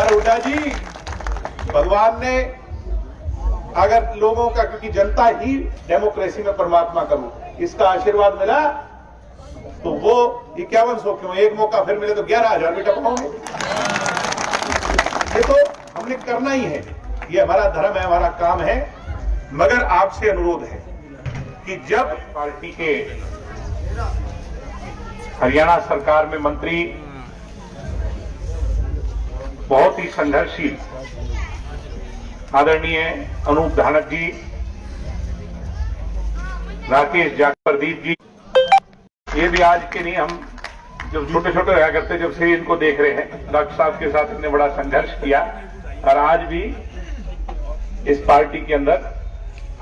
यार हुड्डा जी, भगवान ने अगर लोगों का, क्योंकि जनता ही डेमोक्रेसी में परमात्मा करूं, इसका आशीर्वाद मिला तो वो 5100 क्यों, एक मौका फिर मिले तो 11,000 भी टपकाओगे। ये तो हमने करना ही है, ये हमारा धर्म है, हमारा काम है। मगर आपसे अनुरोध है कि जब पार्टी के हरियाणा सरकार में मंत्री बहुत ही संघर्षशील आदरणीय अनूप धानक जी, राकेश प्रदीप जी, ये भी आज के नहीं, हम जब छोटे छोटे रहा करते जब से इनको देख रहे हैं, डॉक्टर साहब के साथ इन्होंने बड़ा संघर्ष किया और आज भी इस पार्टी के अंदर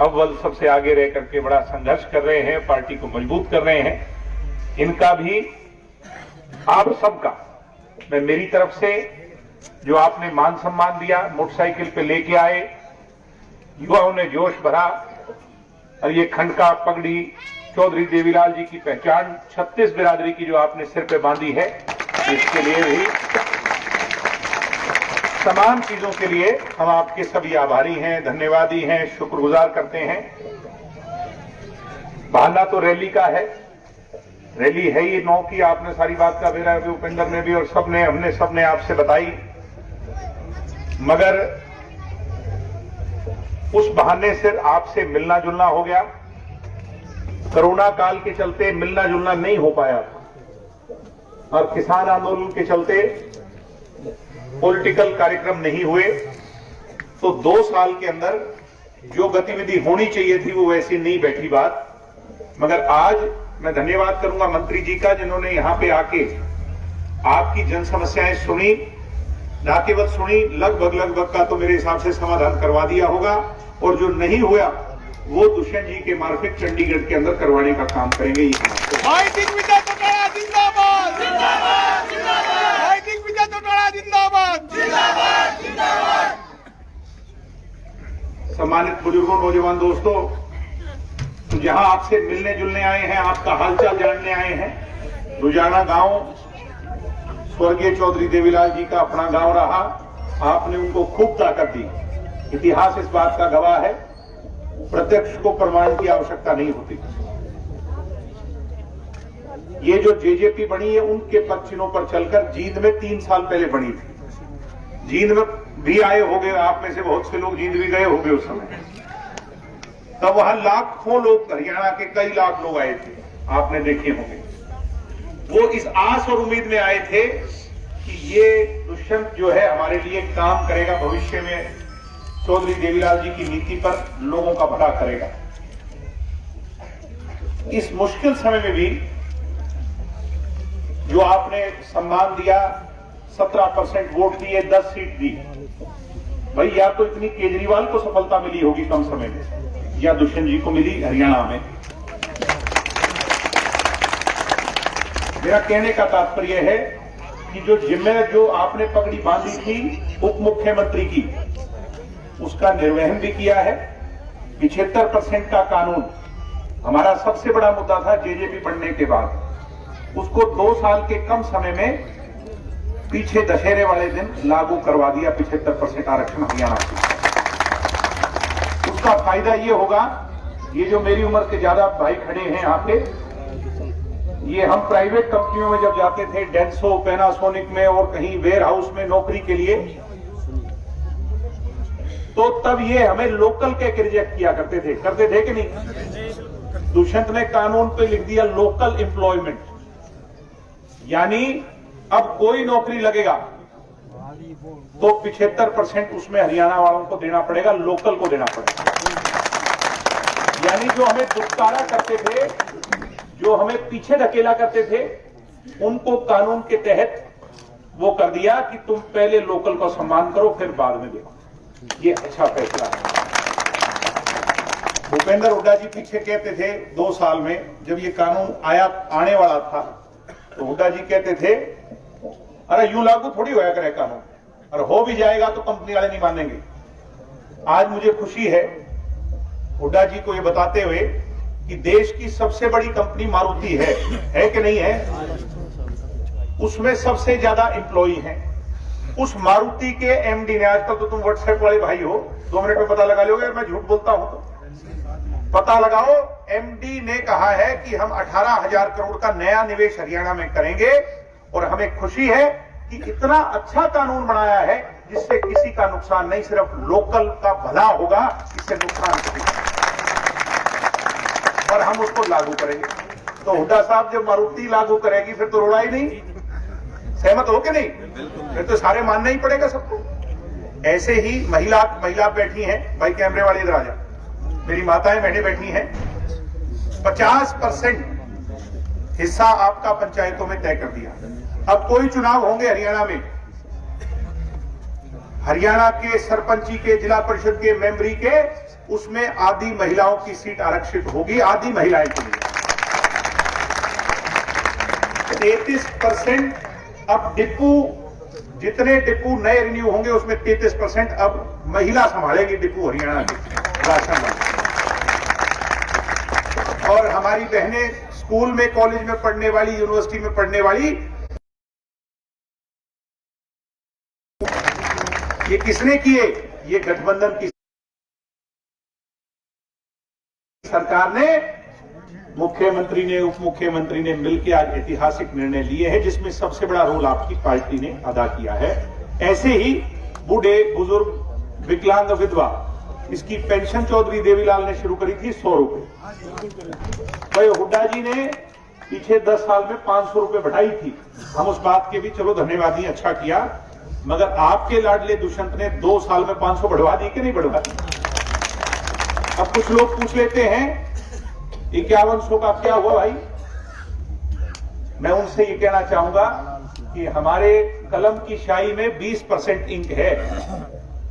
अव्वल सबसे आगे रह करके बड़ा संघर्ष कर रहे हैं, पार्टी को मजबूत कर रहे हैं। इनका भी आप सबका मैं मेरी तरफ से, जो आपने मान सम्मान दिया, मोटरसाइकिल पे लेके आए, युवाओं ने जोश भरा और ये खंडका पगड़ी चौधरी देवीलाल जी की पहचान 36 बिरादरी की जो आपने सिर पे बांधी है, इसके लिए भी तमाम चीजों के लिए हम आपके सभी आभारी हैं, धन्यवादी हैं, शुक्रगुजार करते हैं। बहाना तो रैली का है, रैली है ही 9 की, आपने सारी बात का बेरा भी, उपेंद्र ने भी और सबने, हमने सबने आपसे बताई। मगर उस बहाने से आपसे मिलना जुलना हो गया। कोरोना काल के चलते मिलना जुलना नहीं हो पाया था और किसान आंदोलन के चलते पॉलिटिकल कार्यक्रम नहीं हुए, तो 2 साल के अंदर जो गतिविधि होनी चाहिए थी वो वैसी नहीं बैठी बात। मगर आज मैं धन्यवाद करूंगा मंत्री जी का, जिन्होंने यहां पे आके आपकी जन समस्याएं सुनी, ना केवल सुनी, लगभग का तो मेरे हिसाब से समाधान करवा दिया होगा, और जो नहीं हुआ वो दुष्यंत जी के मार्फत चंडीगढ़ के अंदर करवाने का काम करेंगे। सम्मानित बुजुर्गों, नौजवान दोस्तों, तो जहां आपसे मिलने जुलने आए हैं, आपका हालचाल जानने आए हैं, रुजाना गांव स्वर्गीय चौधरी देवीलाल जी का अपना गांव रहा, आपने उनको खूब ताकत दी। इतिहास इस बात का गवाह है, प्रत्यक्ष को प्रमाण की आवश्यकता नहीं होती। ये जो जेजेपी बनी है उनके पद चिन्हों पर चलकर जींद में 3 साल पहले बनी थी। जींद में भी आए होंगे, आप में से बहुत से लोग जींद भी गए होंगे उस समय। तब वहां लाखों लोग, हरियाणा के कई लाख लोग आए थे, आपने देखे होंगे। वो इस आस और उम्मीद में आए थे कि ये दुष्यंत जो है हमारे लिए काम करेगा, भविष्य में चौधरी देवीलाल जी की नीति पर लोगों का भला करेगा। इस मुश्किल समय में भी जो आपने सम्मान दिया, 17% वोट दिए, 10 सीट दी, भाई या तो इतनी केजरीवाल को सफलता मिली होगी कम समय में, या दुष्यंत जी को मिली हरियाणा में। मेरा कहने का तात्पर्य है कि जो आपने पगड़ी बांधी थी उप मुख्यमंत्री की, उसका निर्वहन भी किया है। 75% का कानून हमारा सबसे बड़ा मुद्दा था जेजेपी बनने के बाद, उसको 2 साल के कम समय में पीछे दशहरे वाले दिन लागू करवा दिया। 75% आरक्षण हरियाणा की। उसका फायदा ये होगा, ये जो मेरी उम्र के ज्यादा भाई खड़े हैं यहाँ पे, ये हम प्राइवेट कंपनियों में जब जाते थे, डेंसो, पैनासोनिक में और कहीं वेयर हाउस में नौकरी के लिए, तो तब ये हमें लोकल के रिजेक्ट किया करते थे कि नहीं? दुष्यंत ने कानून पे लिख दिया लोकल एम्प्लॉयमेंट, यानी अब कोई नौकरी लगेगा तो 75% उसमें हरियाणा वालों को देना पड़ेगा, लोकल को देना पड़ेगा। यानी जो हमें दुष्कारा करते थे, जो हमें पीछे धकेला करते थे, उनको कानून के तहत वो कर दिया कि तुम पहले लोकल को सम्मान करो, फिर बाद में देखो। ये अच्छा फैसला है। भूपेंद्र हुड्डा जी पीछे कहते थे 2 साल में जब ये कानून आने वाला था, तो हुड्डा जी कहते थे अरे यूं लागू थोड़ी होया करे कानून, और हो भी जाएगा तो कंपनी वाले नहीं मानेंगे। आज मुझे खुशी है हुड्डा जी को ये बताते हुए कि देश की सबसे बड़ी कंपनी मारुति है कि नहीं है? उसमें सबसे ज्यादा एम्प्लॉई हैं, उस मारुति के एमडी ने, आजकल तो तुम व्हाट्सएप वाले भाई हो, 2 मिनट में पता लगा लोगे अगर मैं झूठ बोलता हूं तो। पता लगाओ, एमडी ने कहा है कि हम 18,000 करोड़ का नया निवेश हरियाणा में करेंगे और हमें खुशी है कि इतना अच्छा कानून बनाया है जिससे किसी का नुकसान नहीं, सिर्फ लोकल का भला होगा, इससे नुकसान नहीं और हम उसको लागू करेंगे। तो हुड्डा साहब जब मारुति लागू करेगी फिर तो रोड़ा ही नहीं, सहमत हो के नहीं? फिर तो सारे मानना ही पड़ेगा सबको। ऐसे ही महिला बैठी हैं, भाई कैमरे वाले इधर आ जा, मेरी माताएं बहनें बैठी हैं, 50% हिस्सा आपका पंचायतों में तय कर दिया। अब कोई चुनाव होंगे हरियाणा में, हरियाणा के सरपंची के, जिला परिषद के, मेंबरी के, उसमें आधी महिलाओं की सीट आरक्षित होगी, आधी महिलाएं के लिए। 33% अब डिपू, जितने डिपू नए रिन्यू होंगे उसमें 33% अब महिला संभालेगी डिपू हरियाणा के राशन में। और हमारी बहनें स्कूल में, कॉलेज में पढ़ने वाली, यूनिवर्सिटी में पढ़ने वाली, ये किसने किए? ये गठबंधन की सरकार ने, मुख्यमंत्री ने, उप मुख्यमंत्री ने मिलकर आज ऐतिहासिक निर्णय लिए हैं जिसमें सबसे बड़ा रोल आपकी पार्टी ने अदा किया है। ऐसे ही बूढ़े, बुजुर्ग, विकलांग, विधवा, इसकी पेंशन चौधरी देवीलाल ने शुरू करी थी 100 रुपए। भाई हुड्डा जी ने पीछे 10 साल में 500 रुपए बढ़ाई थी, हम उस बात के भी चलो धन्यवादी, अच्छा किया। मगर आपके लाडले दुष्यंत ने 2 साल में 500 बढ़वा दी कि नहीं बढ़वा दी? अब कुछ लोग पूछ लेते हैं 5100 का क्या हुआ भाई? मैं उनसे ये कहना चाहूंगा कि हमारे कलम की शाई में 20% इंक है,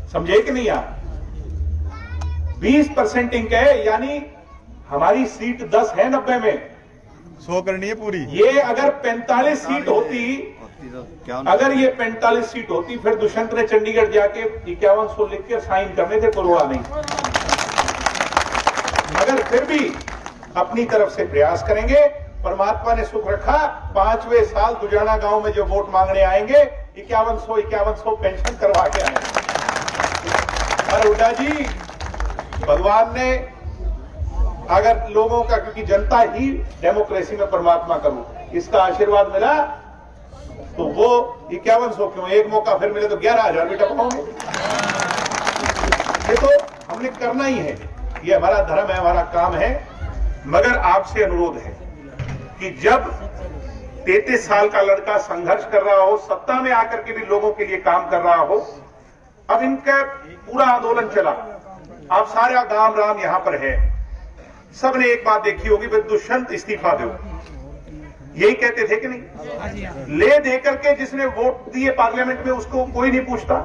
समझे कि नहीं आप? 20% इंक है, यानी हमारी सीट 10 है 90 में, 100 करनी है पूरी। ये अगर 45 सीट होती, अगर ये 45 सीट होती, फिर दुष्यंत ने चंडीगढ़ जाके 5100 लिखकर साइन करने थे, करोड़ा नहीं। मगर फिर भी अपनी तरफ से प्रयास करेंगे। परमात्मा ने सुख रखा, 5वें साल दुजाना गांव में जो वोट मांगने आएंगे 5100 पेंशन करवा के आएंगे। और हुड्डा जी, भगवान ने अगर लोगों का, क्योंकि जनता ही डेमोक्रेसी में परमात्मा करूं, इसका आशीर्वाद मिला तो वो 5100 क्यों, एक मौका फिर मिले तो 11,000 भी टपकाओगे। ये तो हमने करना ही है, ये हमारा धर्म है, हमारा काम है। मगर आपसे अनुरोध है कि जब 33 साल का लड़का संघर्ष कर रहा हो, सत्ता में आकर के भी लोगों के लिए काम कर रहा हो, अब इनका पूरा आंदोलन चला, आप सारा गांव राम यहां पर है, सबने एक बात देखी होगी, भाई दुष्यंत इस्तीफा दो, यही कहते थे कि नहीं? ले दे करके जिसने वोट दिए पार्लियामेंट में उसको कोई नहीं पूछता,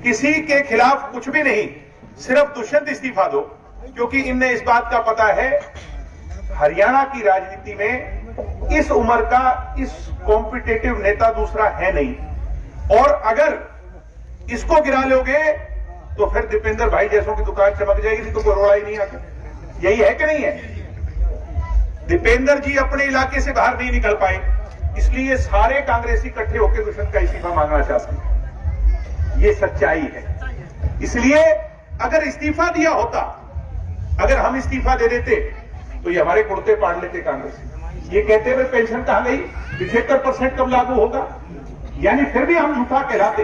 किसी के खिलाफ कुछ भी नहीं, सिर्फ दुष्यंत इस्तीफा दो, क्योंकि इनने इस बात का पता है हरियाणा की राजनीति में इस उम्र का इस कॉम्पिटिटिव नेता दूसरा है नहीं। और अगर इसको गिरा लोगे तो फिर दीपेंद्र भाई जैसों की दुकान चमक जाएगी, नहीं तो कोई रोड़ा ही नहीं आकर। यही है कि नहीं है? दीपेंद्र जी अपने इलाके से बाहर नहीं निकल पाए, इसलिए सारे कांग्रेसी इकट्ठे होकर दुष्यंत का इस्तीफा मांगना चाहते हैं। ये सच्चाई है। इसलिए अगर इस्तीफा दिया होता, अगर हम इस्तीफा दे देते तो ये हमारे कुर्ते पाड़ लेते कांग्रेस। ये कहते हुए पेंशन कहां गई, 75% कब लागू होगा, यानी फिर भी हम झूठा कहलाते।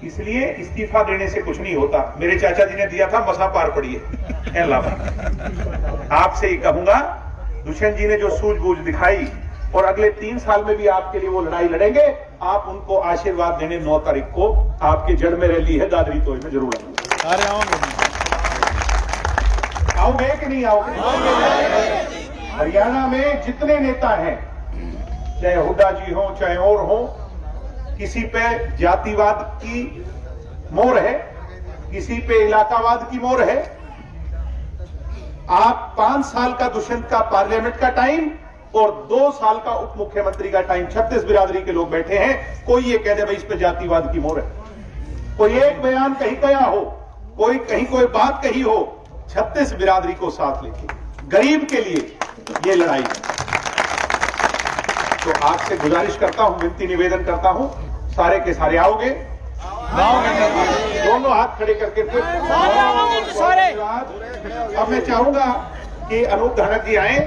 इसलिए इस्तीफा देने से कुछ नहीं होता। मेरे चाचा जी ने दिया था, मसा पार पड़ी है। आपसे ही कहूंगा, दुष्यंत जी ने जो सूझबूझ दिखाई और अगले 3 साल में भी आपके लिए वो लड़ाई लड़ेंगे, आप उनको आशीर्वाद देने 9 तारीख को आपके जड़ में रैली है दादरी तोय में, जरूर आओगे कि नहीं आओगे? हरियाणा में जितने नेता हैं, चाहे हुड्डा जी हो चाहे और हो, किसी पे जातिवाद की मोहर है, किसी पे इलाकावाद की मोहर है। आप 5 साल का दुष्यंत का पार्लियामेंट का टाइम और 2 साल का उप मुख्यमंत्री का टाइम, 36 बिरादरी के लोग बैठे हैं। कोई ये कह दे भाई इस पे जातिवाद की मोहर है, कोई एक बयान कहीं गया हो, कोई कहीं कोई बात कही हो, 36 बिरादरी को साथ लेके गरीब के लिए ये लड़ाई है। तो आपसे गुजारिश करता हूं, विनती निवेदन करता हूं, सारे के सारे आओगे? दोनों हाथ खड़े करके फिर अब मैं चाहूंगा कि अनूप धानक जी आए।